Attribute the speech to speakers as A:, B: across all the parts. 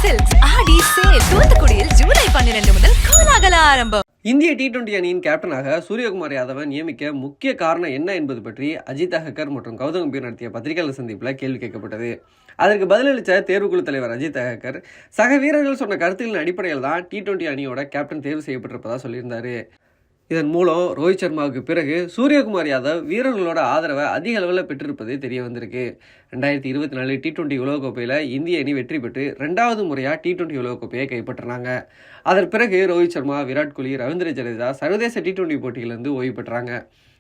A: Silks ஆடி sale தூத்துக்குடியில் ஜூலை 12 முதல் கோலாகல ஆரம்பம்.
B: இந்திய T20 அணியின் கேப்டனாக சூரியகுமார் யாதவை நியமிக்க முக்கிய காரணம் என்ன என்பது பற்றி அஜித் அகர்கர் மற்றும் கௌதம் கம்பீர் நடத்திய பத்திரிகையாளர் சந்திப்பில் கேள்வி கேட்கப்பட்டது. அதற்கு பதிலளித்த தேர்வுக்குழு தலைவர் அஜித் அகர்கர் சக வீரர்கள் சொன்ன கருத்துக்களின் அடிப்படையில் தான் T20 அணியோட கேப்டன் தேர்வு செய்யப்பட்டிருப்பதா சொல்லியிருந்தாரு. இதன் மூலம் ரோஹித் சர்மாவுக்கு பிறகு சூரியகுமார் யாதவ் வீரர்களோட ஆதரவை அதிக அளவில் பெற்றிருப்பது தெரிய வந்திருக்கு. 2024 T20 உலகக்கோப்பையில் இந்திய அணி வெற்றி பெற்று 2வது முறையாக T20 உலகக்கோப்பையை கைப்பற்றினாங்க. அதன் பிறகு ரோஹித் சர்மா, விராட் கோலி, ரவீந்திர ஜடேஜா சர்வதேச T20 போட்டியிலிருந்து ஓய்வு பெற்றாங்க.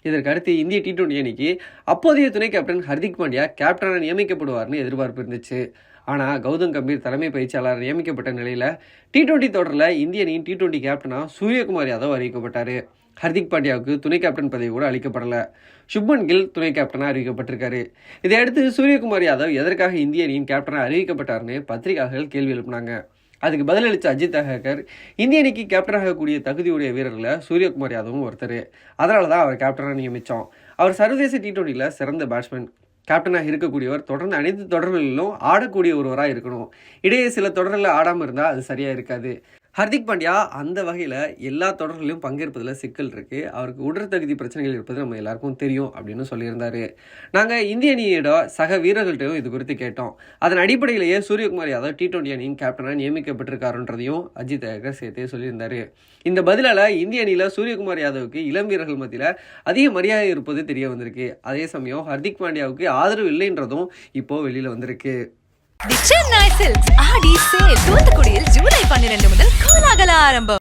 B: இதற்கு அடுத்து இந்திய T20 அணிக்கு அப்போதைய துணை கேப்டன் ஹர்திக் பாண்டியா கேப்டனாக நியமிக்கப்படுவார்னு எதிர்பார்ப்பு இருந்துச்சு. ஆனால் கௌதம் கம்பீர் தலைமை பயிற்சியாளர் நியமிக்கப்பட்ட நிலையில் T20 தொடரில் இந்திய அணியின் T20 கேப்டனாக சூரியகுமார் யாதவ் அறிவிக்கப்பட்டார். ஹர்திக் பாண்டியாவுக்கு துணை கேப்டன் பதவி கூட அளிக்கப்படலை. சுப்மன் கில் துணை கேப்டனாக அறிவிக்கப்பட்டிருக்காரு. இதையடுத்து சூரியகுமார் யாதவ் எதற்காக இந்திய அணியின் கேப்டனாக அறிவிக்கப்பட்டார்னு பத்திரிகையாளர்கள் கேள்வி எழுப்பினாங்க. அதுக்கு பதிலளித்த அஜித் அகர்கர் இந்திய அணிக்கு கேப்டனாகக்கூடிய தகுதியுடைய வீரர்களில் சூரியகுமார் யாதவும் ஒருத்தர். அதனால தான் அவர் கேப்டனாக நியமித்தோம். அவர் சர்வதேச T20 சிறந்த பேட்ஸ்மேன். கேப்டனாக இருக்கக்கூடியவர் தொடர்ந்து அனைத்து தொடர்களிலும் ஆடக்கூடிய ஒருவராக இருக்கணும். இடையே சில தொடர்களில் ஆடாமல் இருந்தால் அது சரியாக இருக்காது. ஹர்திக் பாண்டியா அந்த வகையில் எல்லா தொடர்களிலும் பங்கேற்பதில் சிக்கல் இருக்குது. அவருக்கு உடல் தகுதி பிரச்சனைகள் இருப்பது நம்ம எல்லாருக்கும் தெரியும் அப்படின்னு சொல்லியிருந்தார். நாங்கள் இந்திய அணியோட சக வீரர்கள்ட்டையும் இது குறித்து கேட்டோம். அதன் அடிப்படையிலேயே சூரியகுமார் யாதவ் T20 அணியின் கேப்டனாக நியமிக்கப்பட்டிருக்காருன்றதையும் அஜித் அகர்கர் சேர்த்தே சொல்லியிருந்தார். இந்த பதிலால் இந்திய அணியில் சூரியகுமார் யாதவுக்கு இளம் வீரர்கள் மத்தியில் அதிக மரியாதை இருப்பது தெரிய வந்திருக்கு. அதே சமயம் ஹர்திக் பாண்டியாவுக்கு ஆதரவு இல்லைன்றதும் இப்போது வெளியில் வந்திருக்கு.
A: தி சென்னை சில்க்ஸ் ஆடி சேல் தூத்துக்குடியில் ஜூலை 12 முதல் கோலாகல ஆரம்பம்.